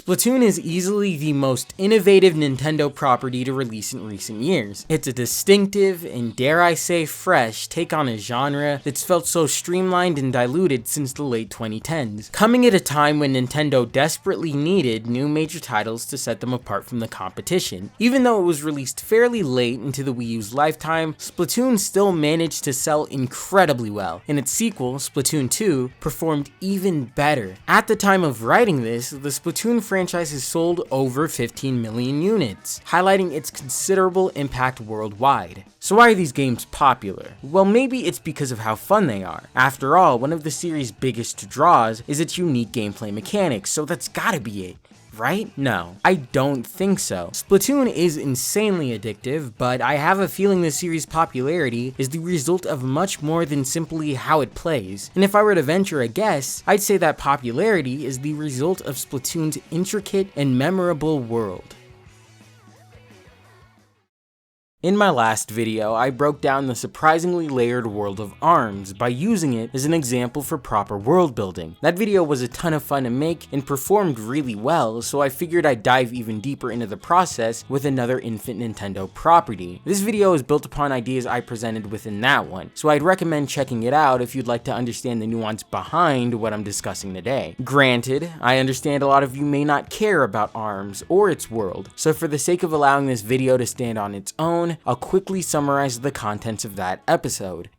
Splatoon is easily the most innovative Nintendo property to release in recent years. It's a distinctive and, dare I say, fresh take on a genre that's felt so streamlined and diluted since the late 2010s, coming at a time when Nintendo desperately needed new major titles to set them apart from the competition. Even though it was released fairly late into the Wii U's lifetime, Splatoon still managed to sell incredibly well, and its sequel, Splatoon 2, performed even better. At the time of writing this, the Splatoon franchise has sold over 15 million units, highlighting its considerable impact worldwide. So why are these games popular? Well, maybe it's because of how fun they are. After all, one of the series' biggest draws is its unique gameplay mechanics, so that's gotta be it. Right? No, I don't think so. Splatoon is insanely addictive, but I have a feeling the series' popularity is the result of much more than simply how it plays. And if I were to venture a guess, I'd say that popularity is the result of Splatoon's intricate and memorable world. In my last video, I broke down the surprisingly layered world of ARMS by using it as an example for proper world building. That video was a ton of fun to make and performed really well, so I figured I'd dive even deeper into the process with another infant Nintendo property. This video is built upon ideas I presented within that one, so I'd recommend checking it out if you'd like to understand the nuance behind what I'm discussing today. Granted, I understand a lot of you may not care about ARMS or its world, so for the sake of allowing this video to stand on its own, I'll quickly summarize the contents of that episode.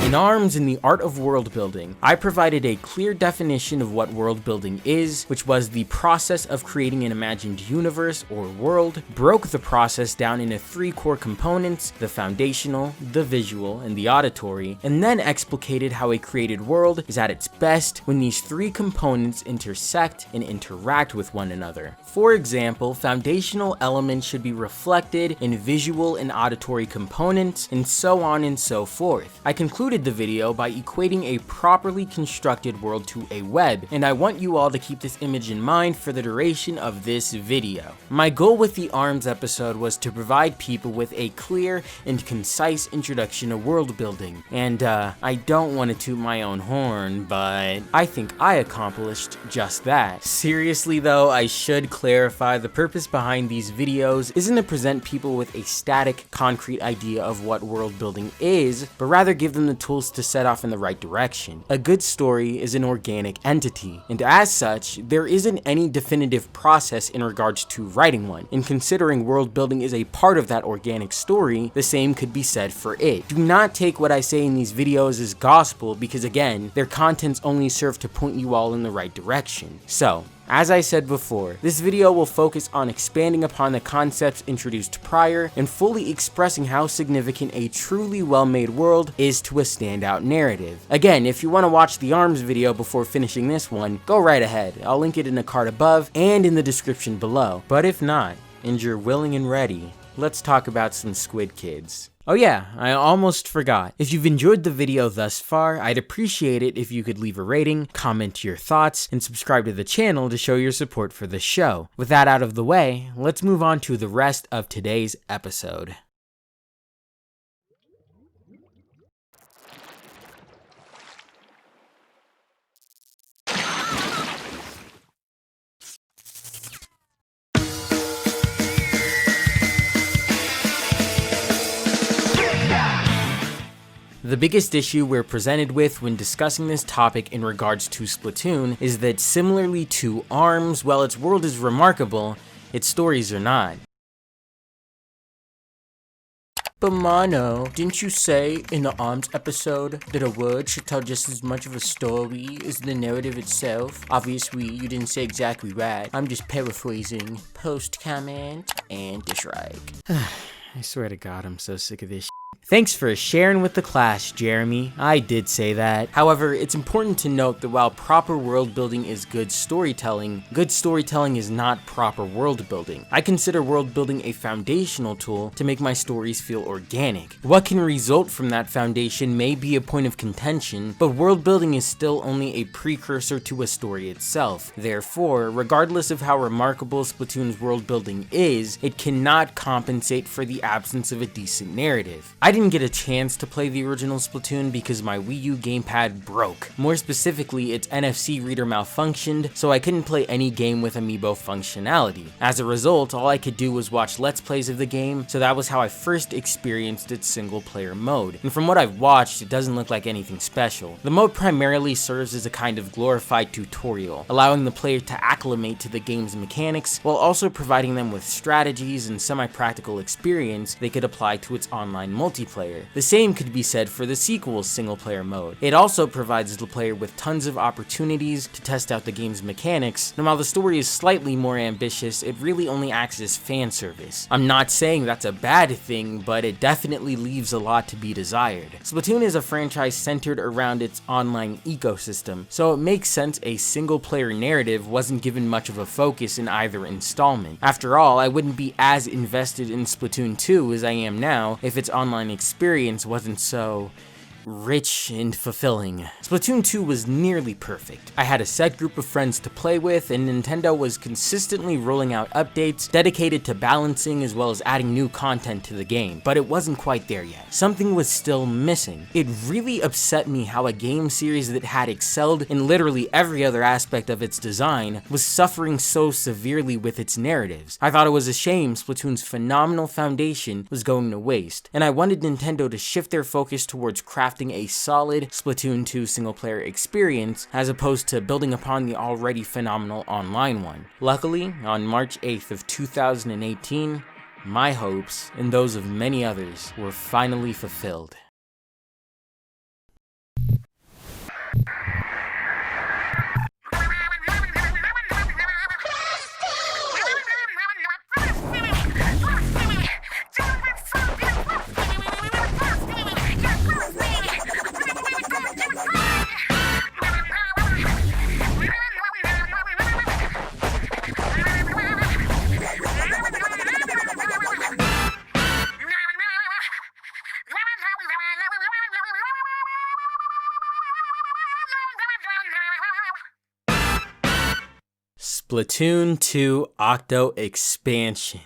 In ARMS, in the art of world building, I provided a clear definition of what world building is, which was the process of creating an imagined universe or world, broke the process down into 3 core components: the foundational, the visual, and the auditory, and then explicated how a created world is at its best when these 3 components intersect and interact with one another. For example, foundational elements should be reflected in visual and auditory components, and so on and so forth. I concluded the video by equating a properly constructed world to a web, and I want you all to keep this image in mind for the duration of this video. My goal with the ARMS episode was to provide people with a clear and concise introduction to world building, and I don't want to toot my own horn, but I think I accomplished just that. Seriously though, I should clarify the purpose behind these videos isn't to present people with a static, concrete idea of what world building is, but rather give them the tools to set off in the right direction. A good story is an organic entity, and as such, there isn't any definitive process in regards to writing one. And considering world building is a part of that organic story, the same could be said for it. Do not take what I say in these videos as gospel, because again, their contents only serve to point you all in the right direction. So, as I said before, this video will focus on expanding upon the concepts introduced prior and fully expressing how significant a truly well-made world is to a standout narrative. Again, if you want to watch the ARMS video before finishing this one, go right ahead. I'll link it in the card above and in the description below. But if not, and you're willing and ready, let's talk about some Squid Kids. Oh yeah, I almost forgot. If you've enjoyed the video thus far, I'd appreciate it if you could leave a rating, comment your thoughts, and subscribe to the channel to show your support for the show. With that out of the way, let's move on to the rest of today's episode. The biggest issue we're presented with when discussing this topic in regards to Splatoon is that similarly to ARMS, while its world is remarkable, its stories are not. But Mono, didn't you say in the ARMS episode that a word should tell just as much of a story as the narrative itself? Obviously, you didn't say exactly right. I'm just paraphrasing. Post comment and dislike. I swear to God, I'm so sick of this shit. Thanks for sharing with the class, Jeremy. I did say that. However, it's important to note that while proper world building is good storytelling is not proper world building. I consider world building a foundational tool to make my stories feel organic. What can result from that foundation may be a point of contention, but world building is still only a precursor to a story itself. Therefore, regardless of how remarkable Splatoon's world building is, it cannot compensate for the absence of a decent narrative. I'd didn't get a chance to play the original Splatoon because my Wii U gamepad broke. More specifically, its NFC reader malfunctioned, so I couldn't play any game with amiibo functionality. As a result, all I could do was watch Let's Plays of the game, so that was how I first experienced its single player mode. And from what I've watched, it doesn't look like anything special. The mode primarily serves as a kind of glorified tutorial, allowing the player to acclimate to the game's mechanics while also providing them with strategies and semi-practical experience they could apply to its online multiplayer. The same could be said for the sequel's single player mode. It also provides the player with tons of opportunities to test out the game's mechanics, and while the story is slightly more ambitious, it really only acts as fan service. I'm not saying that's a bad thing, but it definitely leaves a lot to be desired. Splatoon is a franchise centered around its online ecosystem, so it makes sense a single player narrative wasn't given much of a focus in either installment. After all, I wouldn't be as invested in Splatoon 2 as I am now if its online experience wasn't so rich and fulfilling. Splatoon 2 was nearly perfect. I had a set group of friends to play with, and Nintendo was consistently rolling out updates dedicated to balancing as well as adding new content to the game, but it wasn't quite there yet. Something was still missing. It really upset me how a game series that had excelled in literally every other aspect of its design was suffering so severely with its narratives. I thought it was a shame Splatoon's phenomenal foundation was going to waste, and I wanted Nintendo to shift their focus towards crafting a solid Splatoon 2 single-player experience as opposed to building upon the already phenomenal online one. Luckily, on March 8th of 2018, my hopes, and those of many others, were finally fulfilled. Splatoon 2 Octo Expansion.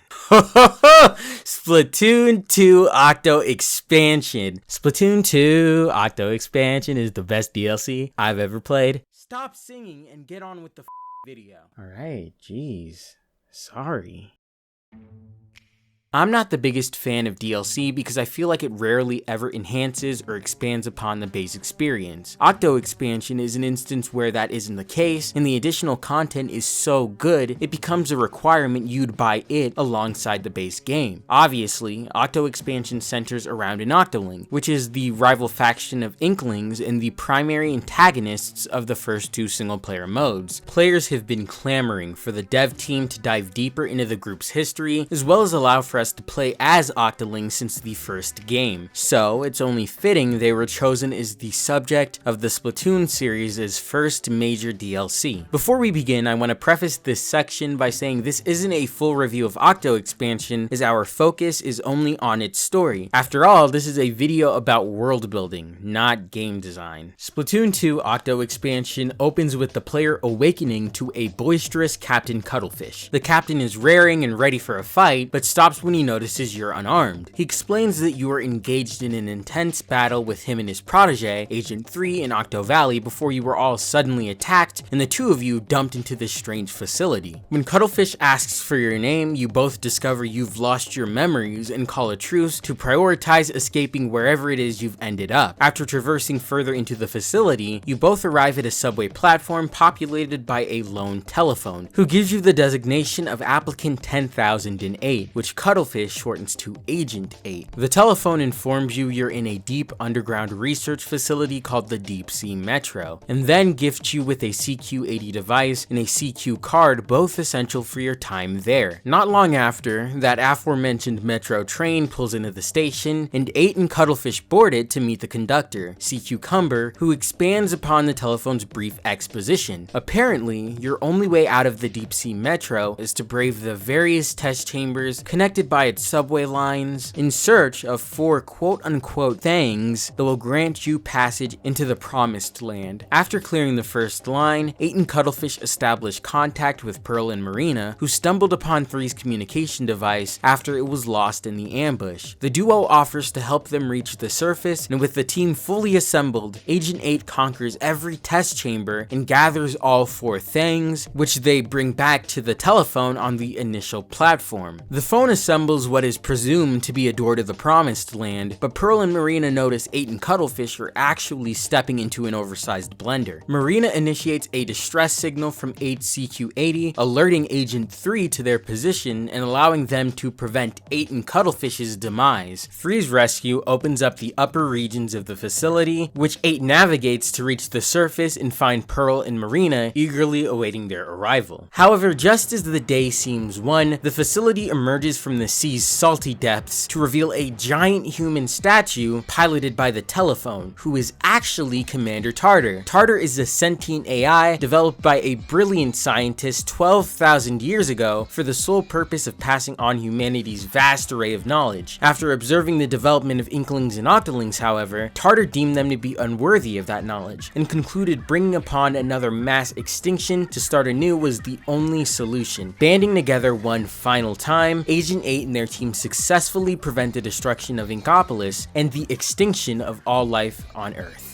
Splatoon 2 Octo Expansion. Splatoon 2 Octo Expansion is the best DLC I've ever played. Stop singing and get on with the video. Alright, jeez. Sorry. I'm not the biggest fan of DLC because I feel like it rarely ever enhances or expands upon the base experience. Octo Expansion is an instance where that isn't the case, and the additional content is so good, it becomes a requirement you'd buy it alongside the base game. Obviously, Octo Expansion centers around an Octoling, which is the rival faction of Inklings and the primary antagonists of the first two single-player modes. Players have been clamoring for the dev team to dive deeper into the group's history, as well as allow for us to play as Octoling since the first game, so it's only fitting they were chosen as the subject of the Splatoon series' first major DLC. Before we begin, I want to preface this section by saying this isn't a full review of Octo Expansion, as our focus is only on its story. After all, this is a video about world building, not game design. Splatoon 2 Octo Expansion opens with the player awakening to a boisterous Captain Cuttlefish. The captain is raring and ready for a fight, but stops when he notices you're unarmed. He explains that you are engaged in an intense battle with him and his protege, Agent 3 in Octo Valley, before you were all suddenly attacked and the two of you dumped into this strange facility. When Cuttlefish asks for your name, you both discover you've lost your memories and call a truce to prioritize escaping wherever it is you've ended up. After traversing further into the facility, you both arrive at a subway platform populated by a lone telephone, who gives you the designation of Applicant 10,008, which Cuttlefish shortens to Agent 8. The telephone informs you you're in a deep underground research facility called the Deep Sea Metro, and then gifts you with a CQ-80 device and a CQ card, both essential for your time there. Not long after, that aforementioned metro train pulls into the station, and 8 and Cuttlefish board it to meet the conductor, CQ Cumber, who expands upon the telephone's brief exposition. Apparently, your only way out of the Deep Sea Metro is to brave the various test chambers connected by its subway lines in search of 4 quote-unquote things that will grant you passage into the promised land. After clearing the first line, 8 and Cuttlefish established contact with Pearl and Marina, who stumbled upon 3's communication device after it was lost in the ambush. The duo offers to help them reach the surface, and with the team fully assembled, Agent 8 conquers every test chamber and gathers all 4 things, which they bring back to the telephone on the initial platform. The phone assembles what is presumed to be a door to the promised land, but Pearl and Marina notice 8 and Cuttlefish are actually stepping into an oversized blender. Marina initiates a distress signal from 8CQ80, alerting Agent 3 to their position and allowing them to prevent 8 and Cuttlefish's demise. 3's rescue opens up the upper regions of the facility, which 8 navigates to reach the surface and find Pearl and Marina eagerly awaiting their arrival. However, just as the day seems won, the facility emerges from the sea's salty depths to reveal a giant human statue piloted by the telephone, who is actually Commander Tartar. Tartar is a sentient AI developed by a brilliant scientist 12,000 years ago for the sole purpose of passing on humanity's vast array of knowledge. After observing the development of Inklings and Octolings, however, Tartar deemed them to be unworthy of that knowledge, and concluded bringing upon another mass extinction to start anew was the only solution. Banding together one final time, Agent 8 and their team successfully prevent the destruction of Inkopolis and the extinction of all life on Earth.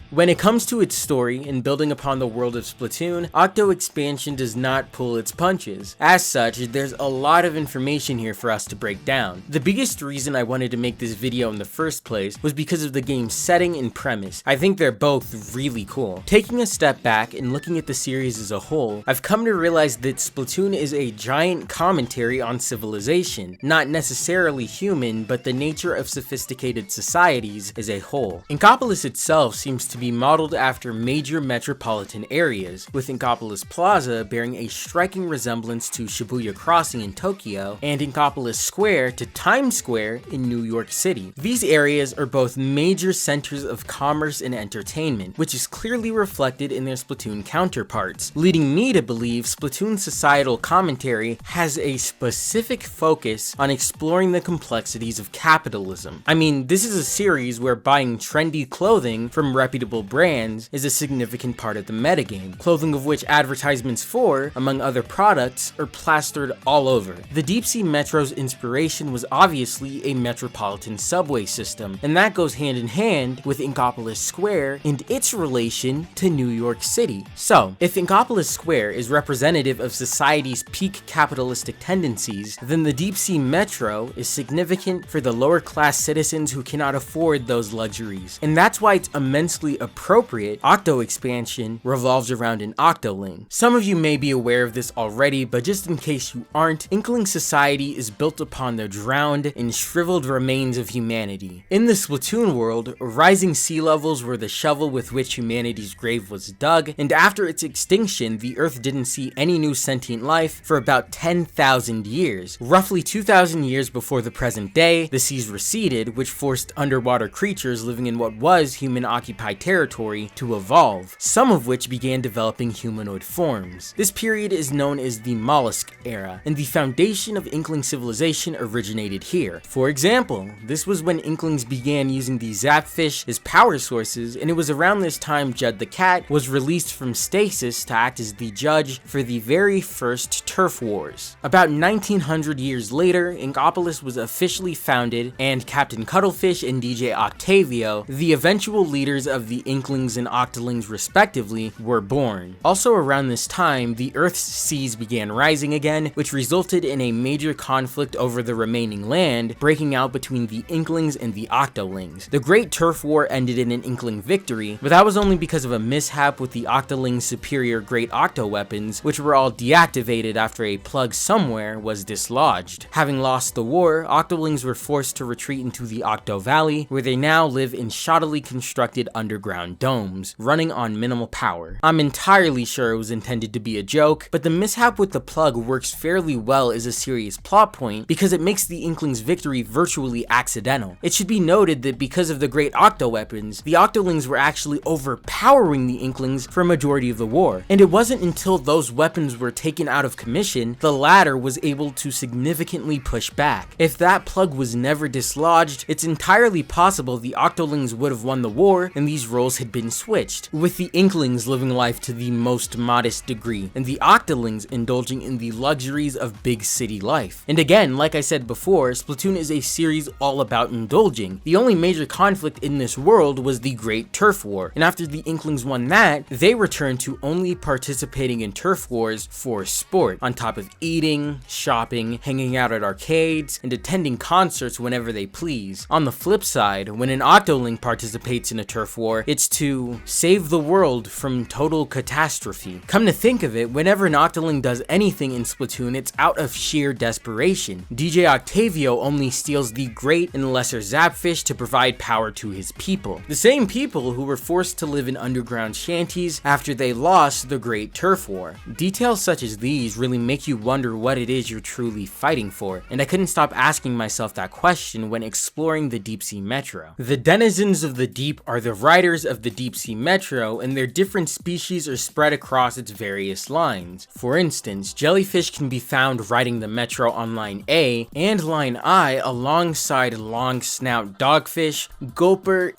When it comes to its story and building upon the world of Splatoon, Octo Expansion does not pull its punches. As such, there's a lot of information here for us to break down. The biggest reason I wanted to make this video in the first place was because of the game's setting and premise. I think they're both really cool. Taking a step back and looking at the series as a whole, I've come to realize that Splatoon is a giant commentary on civilization, not necessarily human, but the nature of sophisticated societies as a whole. Inkopolis itself seems to be modeled after major metropolitan areas, with Inkopolis Plaza bearing a striking resemblance to Shibuya Crossing in Tokyo, and Inkopolis Square to Times Square in New York City. These areas are both major centers of commerce and entertainment, which is clearly reflected in their Splatoon counterparts, leading me to believe Splatoon's societal commentary has a specific focus on exploring the complexities of capitalism. I mean, this is a series where buying trendy clothing from reputable brands is a significant part of the metagame, clothing of which advertisements for, among other products, are plastered all over. The Deep Sea Metro's inspiration was obviously a metropolitan subway system, and that goes hand in hand with Inkopolis Square and its relation to New York City. So, if Inkopolis Square is representative of society's peak capitalistic tendencies, then the Deep Sea Metro is significant for the lower class citizens who cannot afford those luxuries. And that's why it's immensely appropriate Octo Expansion revolves around an Octoling. Some of you may be aware of this already, but just in case you aren't, Inkling society is built upon the drowned and shriveled remains of humanity. In the Splatoon world, rising sea levels were the shovel with which humanity's grave was dug, and after its extinction, the Earth didn't see any new sentient life for about 10,000 years. Roughly 2,000 years before the present day, the seas receded, which forced underwater creatures living in what was human-occupied territory to evolve, some of which began developing humanoid forms. This period is known as the Mollusk Era, and the foundation of Inkling civilization originated here. For example, this was when Inklings began using the Zapfish as power sources, and it was around this time Judd the Cat was released from stasis to act as the judge for the very first turf wars. About 1900 years later, Inkopolis was officially founded, and Captain Cuttlefish and DJ Octavio, the eventual leaders of the Inklings and Octolings respectively, were born. Also around this time, the Earth's seas began rising again, which resulted in a major conflict over the remaining land, breaking out between the Inklings and the Octolings. The Great Turf War ended in an Inkling victory, but that was only because of a mishap with the Octolings' superior Great Octo weapons, which were all deactivated after a plug somewhere was dislodged. Having lost the war, Octolings were forced to retreat into the Octo Valley, where they now live in shoddily constructed under underground domes, running on minimal power. I'm entirely sure it was intended to be a joke, but the mishap with the plug works fairly well as a serious plot point because it makes the Inklings' victory virtually accidental. It should be noted that because of the great Octo weapons, the Octolings were actually overpowering the Inklings for a majority of the war, and it wasn't until those weapons were taken out of commission, the latter was able to significantly push back. If that plug was never dislodged, it's entirely possible the Octolings would have won the war and these roles had been switched, with the Inklings living life to the most modest degree, and the Octolings indulging in the luxuries of big city life. And again, like I said before, Splatoon is a series all about indulging. The only major conflict in this world was the Great Turf War, and after the Inklings won that, they returned to only participating in turf wars for sport, on top of eating, shopping, hanging out at arcades, and attending concerts whenever they please. On the flip side, when an Octoling participates in a turf war, it's to save the world from total catastrophe. Come to think of it, whenever an Octoling does anything in Splatoon, it's out of sheer desperation. DJ Octavio only steals the Great and Lesser Zapfish to provide power to his people. The same people who were forced to live in underground shanties after they lost the Great Turf War. Details such as these really make you wonder what it is you're truly fighting for, and I couldn't stop asking myself that question when exploring the Deep Sea Metro. The denizens of the deep are the riders of the Deep Sea Metro, and their different species are spread across its various lines. For instance, jellyfish can be found riding the Metro on Line A and Line I alongside long snout dogfish, gulper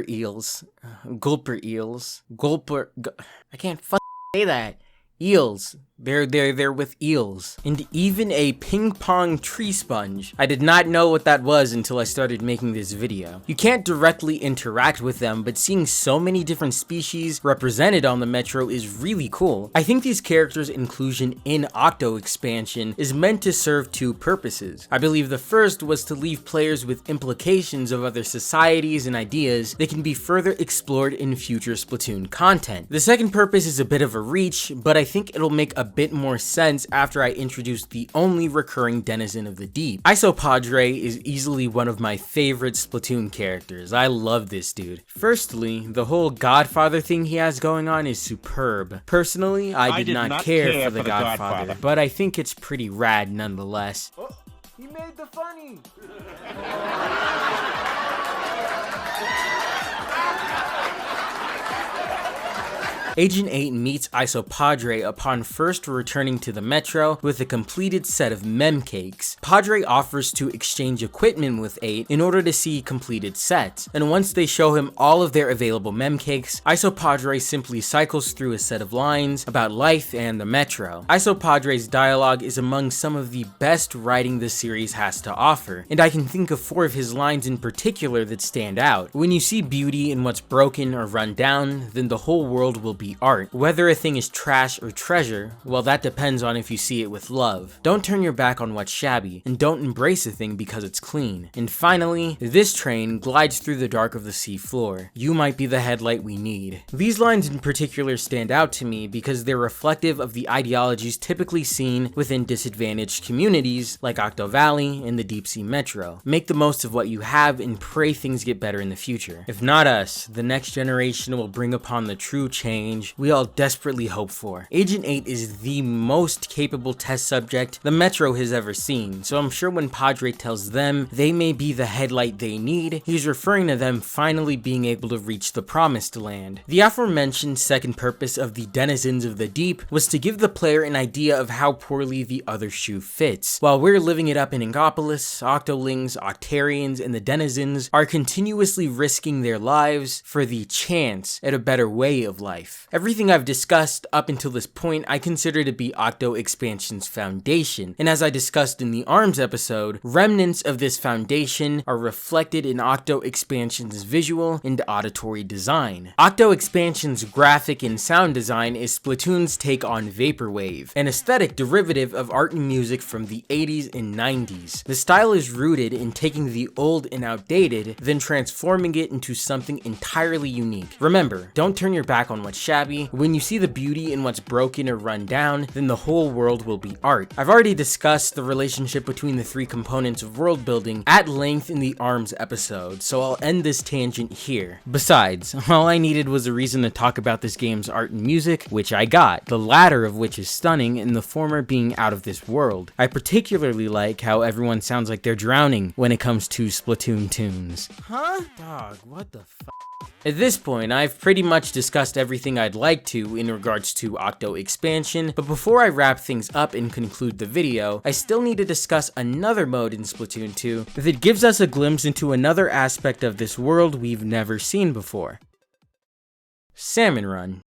eels, I can't say that. Eels. They're with eels. And even a ping pong tree sponge. I did not know what that was until I started making this video. You can't directly interact with them, but seeing so many different species represented on the Metro is really cool. I think these characters' inclusion in Octo Expansion is meant to serve two purposes. I believe the first was to leave players with implications of other societies and ideas that can be further explored in future Splatoon content. The second purpose is a bit of a reach, but I think it'll make a bit more sense after I introduce the only recurring denizen of the deep. Isopadre is easily one of my favorite Splatoon characters. I love this dude. Firstly, the whole Godfather thing he has going on is superb. Personally, I did not care for the Godfather, but I think it's pretty rad nonetheless. Oh, he made the funny! Agent 8 meets Isopadre upon first returning to the Metro with a completed set of mem cakes. Padre offers to exchange equipment with 8 in order to see completed sets, and once they show him all of their available mem cakes, Isopadre simply cycles through a set of lines about life and the Metro. Isopadre's dialogue is among some of the best writing the series has to offer, and I can think of 4 of his lines in particular that stand out. When you see beauty in what's broken or run down, then the whole world will be art. Whether a thing is trash or treasure, well, that depends on if you see it with love. Don't turn your back on what's shabby, and don't embrace a thing because it's clean. And finally, this train glides through the dark of the sea floor. You might be the headlight we need. These lines in particular stand out to me because they're reflective of the ideologies typically seen within disadvantaged communities like Octo Valley and the Deep Sea Metro. Make the most of what you have and pray things get better in the future. If not us, the next generation will bring upon the true change we all desperately hope for. Agent 8 is the most capable test subject the Metro has ever seen, so I'm sure when Padre tells them they may be the headlight they need, he's referring to them finally being able to reach the promised land. The aforementioned second purpose of the denizens of the deep was to give the player an idea of how poorly the other shoe fits. While we're living it up in Ingopolis, Octolings, Octarians, and the denizens are continuously risking their lives for the chance at a better way of life. Everything I've discussed up until this point I consider to be Octo Expansion's foundation, and as I discussed in the ARMS episode, remnants of this foundation are reflected in Octo Expansion's visual and auditory design. Octo Expansion's graphic and sound design is Splatoon's take on Vaporwave, an aesthetic derivative of art and music from the 80s and 90s. The style is rooted in taking the old and outdated, then transforming it into something entirely unique. Remember, don't turn your back on what's shabby. When you see the beauty in what's broken or run down, then the whole world will be art. I've already discussed the relationship between the three components of world building at length in the ARMS episode, so I'll end this tangent here. Besides, all I needed was a reason to talk about this game's art and music, which I got, the latter of which is stunning and the former being out of this world. I particularly like how everyone sounds like they're drowning when it comes to Splatoon tunes. Huh? Dog, what the fuck? At this point, I've pretty much discussed everything I'd like to in regards to Octo Expansion, but before I wrap things up and conclude the video, I still need to discuss another mode in Splatoon 2 that gives us a glimpse into another aspect of this world we've never seen before. Salmon Run.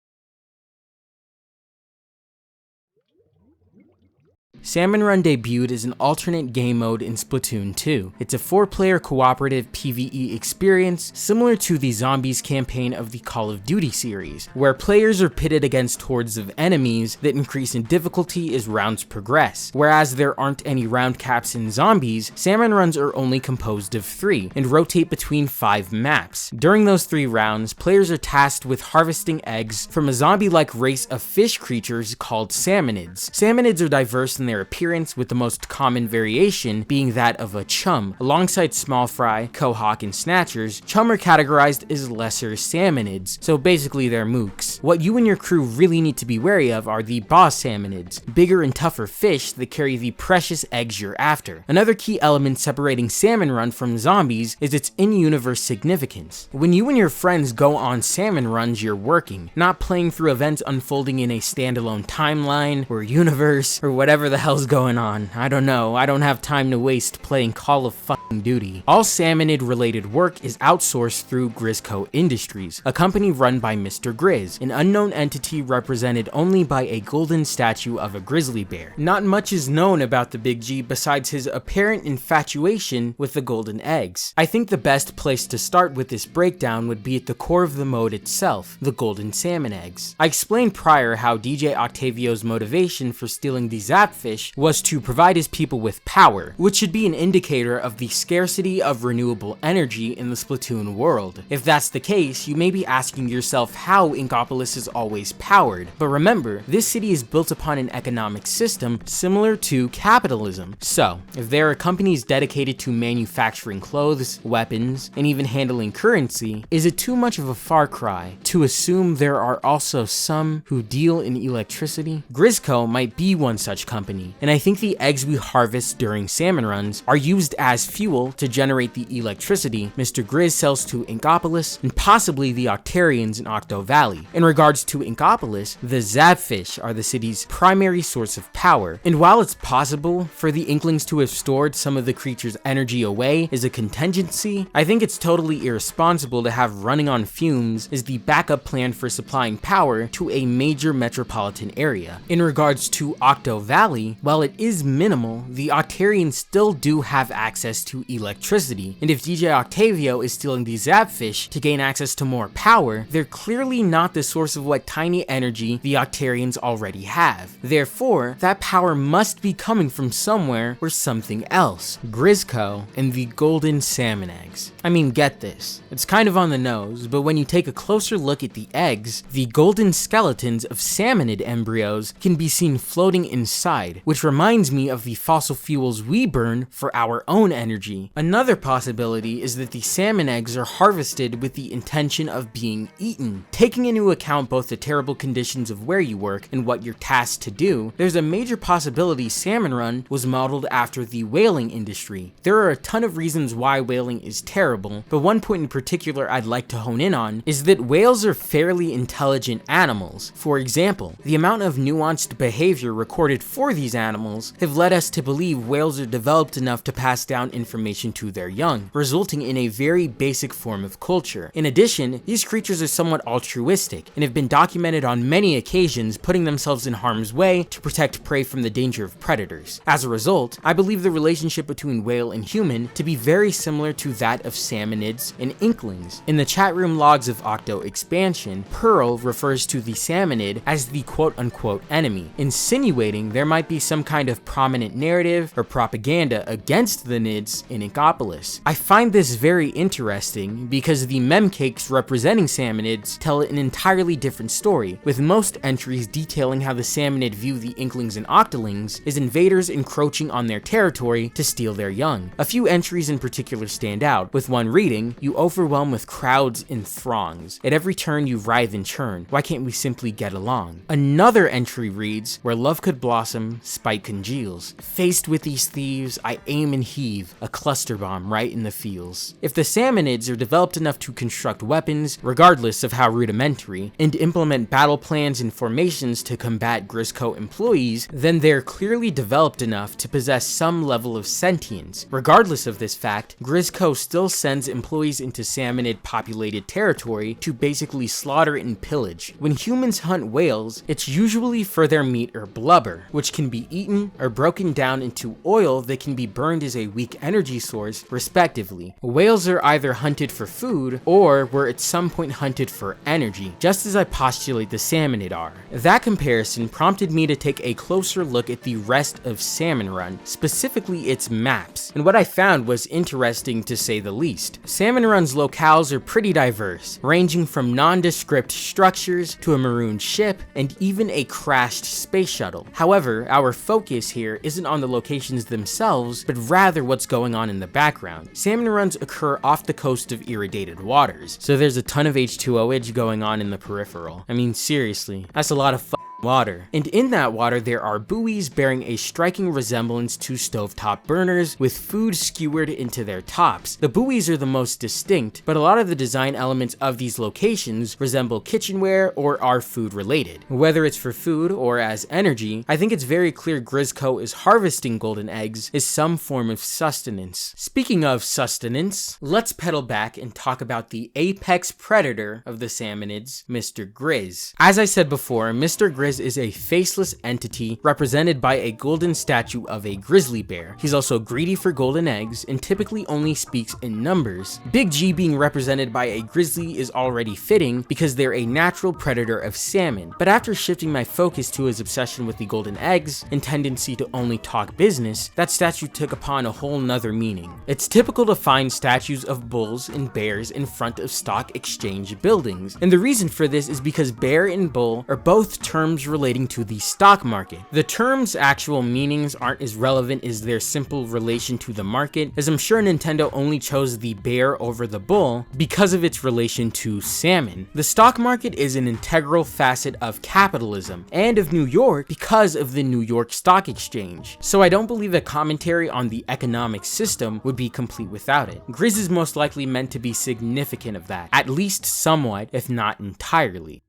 Salmon Run debuted as an alternate game mode in Splatoon 2. It's a 4-player cooperative PvE experience similar to the Zombies campaign of the Call of Duty series, where players are pitted against hordes of enemies that increase in difficulty as rounds progress. Whereas there aren't any round caps in Zombies, Salmon Runs are only composed of 3 and rotate between 5 maps. During those 3 rounds, players are tasked with harvesting eggs from a zombie-like race of fish creatures called salmonids. Salmonids are diverse in their appearance, with the most common variation being that of a chum. Alongside small fry, quahog, and snatchers, chum are categorized as lesser salmonids, so basically they're mooks. What you and your crew really need to be wary of are the boss salmonids, bigger and tougher fish that carry the precious eggs you're after. Another key element separating Salmon Run from Zombies is its in-universe significance. When you and your friends go on Salmon Runs, you're working, not playing through events unfolding in a standalone timeline or universe or whatever the hell's going on. I don't know. I don't have time to waste playing Call of fucking Duty. All salmonid related work is outsourced through Grizzco Industries, a company run by Mr. Grizz, an unknown entity represented only by a golden statue of a grizzly bear. Not much is known about the Big G besides his apparent infatuation with the golden eggs. I think the best place to start with this breakdown would be at the core of the mode itself, the golden salmon eggs. I explained prior how DJ Octavio's motivation for stealing the Zapfish was to provide his people with power, which should be an indicator of the scarcity of renewable energy in the Splatoon world. If that's the case, you may be asking yourself how Inkopolis is always powered, but remember, this city is built upon an economic system similar to capitalism. So, if there are companies dedicated to manufacturing clothes, weapons, and even handling currency, is it too much of a far cry to assume there are also some who deal in electricity? Grizzco might be one such company, and I think the eggs we harvest during Salmon Runs are used as fuel to generate the electricity Mr. Grizz sells to Inkopolis and possibly the Octarians in Octo Valley. In regards to Inkopolis, the Zapfish are the city's primary source of power, and while it's possible for the Inklings to have stored some of the creature's energy away as a contingency, I think it's totally irresponsible to have running on fumes as the backup plan for supplying power to a major metropolitan area. In regards to Octo Valley, while it is minimal, the Octarians still do have access to electricity, and if DJ Octavio is stealing the Zapfish to gain access to more power, they're clearly not the source of what tiny energy the Octarians already have. Therefore, that power must be coming from somewhere or something else. Grizzco and the golden salmon eggs. I mean, get this. It's kind of on the nose, but when you take a closer look at the eggs, the golden skeletons of salmonid embryos can be seen floating inside, which reminds me of the fossil fuels we burn for our own energy. Another possibility is that the salmon eggs are harvested with the intention of being eaten. Taking into account both the terrible conditions of where you work and what you're tasked to do, there's a major possibility Salmon Run was modeled after the whaling industry. There are a ton of reasons why whaling is terrible, but one point in particular I'd like to hone in on is that whales are fairly intelligent animals. For example, the amount of nuanced behavior recorded for these animals have led us to believe whales are developed enough to pass down information to their young, resulting in a very basic form of culture. In addition, these creatures are somewhat altruistic and have been documented on many occasions putting themselves in harm's way to protect prey from the danger of predators. As a result, I believe the relationship between whale and human to be very similar to that of salmonids and inklings. In the chat room logs of Octo Expansion, Pearl refers to the salmonid as the quote-unquote enemy, insinuating there might be be some kind of prominent narrative or propaganda against the Nids in Inkopolis. I find this very interesting because the memcakes representing Salmonids tell an entirely different story, with most entries detailing how the Salmonid view the Inklings and Octolings as invaders encroaching on their territory to steal their young. A few entries in particular stand out, with one reading, "You overwhelm with crowds and throngs. At every turn you writhe and churn. Why can't we simply get along?" Another entry reads, "Where love could blossom, spite congeals. Faced with these thieves, I aim and heave a cluster bomb right in the feels." If the Salmonids are developed enough to construct weapons, regardless of how rudimentary, and implement battle plans and formations to combat Grisco employees, then they're clearly developed enough to possess some level of sentience. Regardless of this fact, Grisco still sends employees into Salmonid populated territory to basically slaughter and pillage. When humans hunt whales, it's usually for their meat or blubber, which can be eaten or broken down into oil that can be burned as a weak energy source, respectively. Whales are either hunted for food or were at some point hunted for energy, just as I postulate the Salmonid are. That comparison prompted me to take a closer look at the rest of Salmon Run, specifically its maps, and what I found was interesting to say the least. Salmon Run's locales are pretty diverse, ranging from nondescript structures to a marooned ship and even a crashed space shuttle. However, our focus here isn't on the locations themselves, but rather what's going on in the background. Salmon Runs occur off the coast of irrigated waters, so there's a ton of H2O-age going on in the peripheral. I mean, seriously, that's a lot of water. And in that water, there are buoys bearing a striking resemblance to stovetop burners with food skewered into their tops. The buoys are the most distinct, but a lot of the design elements of these locations resemble kitchenware or are food related. Whether it's for food or as energy, I think it's very clear Grisco is harvesting golden eggs as some form of sustenance. Speaking of sustenance, let's pedal back and talk about the apex predator of the Salmonids, Mr. Grizz. As I said before, Mr. Grizz is a faceless entity represented by a golden statue of a grizzly bear. He's also greedy for golden eggs and typically only speaks in numbers. Big G being represented by a grizzly is already fitting because they're a natural predator of salmon, but after shifting my focus to his obsession with the golden eggs and tendency to only talk business, that statue took upon a whole nother meaning. It's typical to find statues of bulls and bears in front of stock exchange buildings, and the reason for this is because bear and bull are both terms relating to the stock market. The terms' actual meanings aren't as relevant as their simple relation to the market, as I'm sure Nintendo only chose the bear over the bull because of its relation to salmon. The stock market is an integral facet of capitalism and of New York because of the New York Stock Exchange, so I don't believe a commentary on the economic system would be complete without it. Grizz is most likely meant to be significant of that, at least somewhat, if not entirely.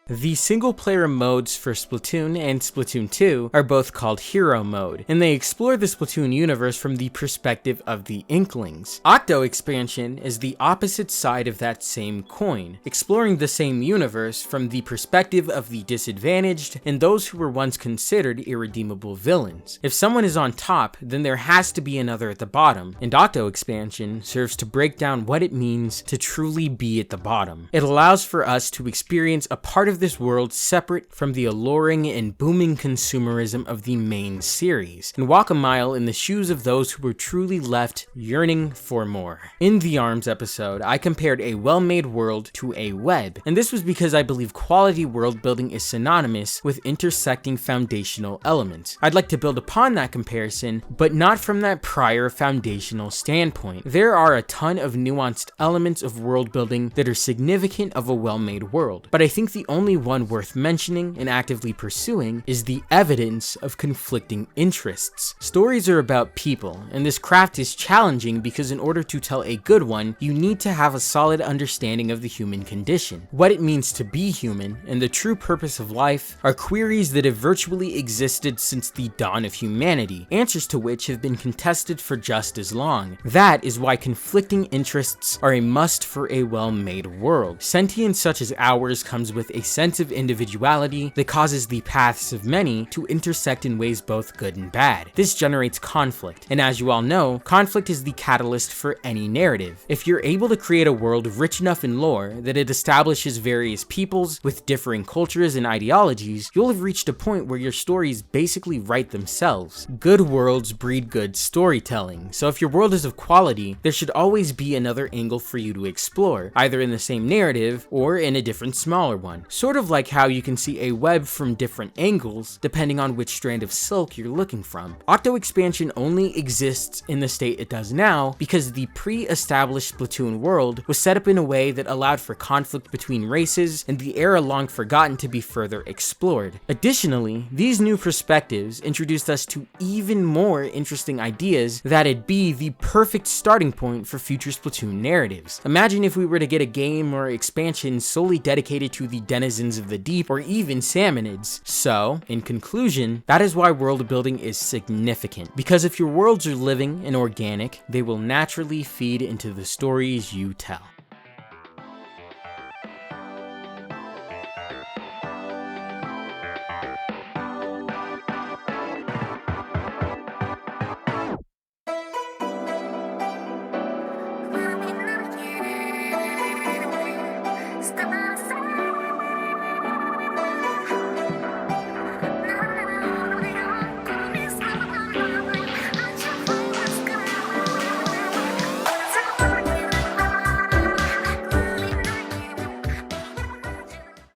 The single-player modes for Splatoon and Splatoon 2 are both called Hero Mode, and they explore the Splatoon universe from the perspective of the Inklings. Octo Expansion is the opposite side of that same coin, exploring the same universe from the perspective of the disadvantaged and those who were once considered irredeemable villains. If someone is on top, then there has to be another at the bottom, and Octo Expansion serves to break down what it means to truly be at the bottom. It allows for us to experience a part of this world separate from the alluring and booming consumerism of the main series, and walk a mile in the shoes of those who were truly left yearning for more. In the ARMS episode, I compared a well-made world to a web, and this was because I believe quality world building is synonymous with intersecting foundational elements. I'd like to build upon that comparison, but not from that prior foundational standpoint. There are a ton of nuanced elements of world building that are significant of a well-made world, but I think the only one worth mentioning and actively pursuing is the evidence of conflicting interests. Stories are about people, and this craft is challenging because in order to tell a good one, you need to have a solid understanding of the human condition. What it means to be human and the true purpose of life are queries that have virtually existed since the dawn of humanity, answers to which have been contested for just as long. That is why conflicting interests are a must for a well-made world. Sentience such as ours comes with a sense of individuality that causes the paths of many to intersect in ways both good and bad. This generates conflict, and as you all know, conflict is the catalyst for any narrative. If you're able to create a world rich enough in lore that it establishes various peoples with differing cultures and ideologies, you'll have reached a point where your stories basically write themselves. Good worlds breed good storytelling, so if your world is of quality, there should always be another angle for you to explore, either in the same narrative or in a different smaller one. Sort of like how you can see a web from different angles depending on which strand of silk you're looking from. Octo Expansion only exists in the state it does now because the pre-established Splatoon world was set up in a way that allowed for conflict between races and the era long forgotten to be further explored. Additionally, these new perspectives introduced us to even more interesting ideas that'd be the perfect starting point for future Splatoon narratives. Imagine if we were to get a game or expansion solely dedicated to the denizens of the deep or even salmonids. So, in conclusion, that is why world building is significant, because if your worlds are living and organic, they will naturally feed into the stories you tell.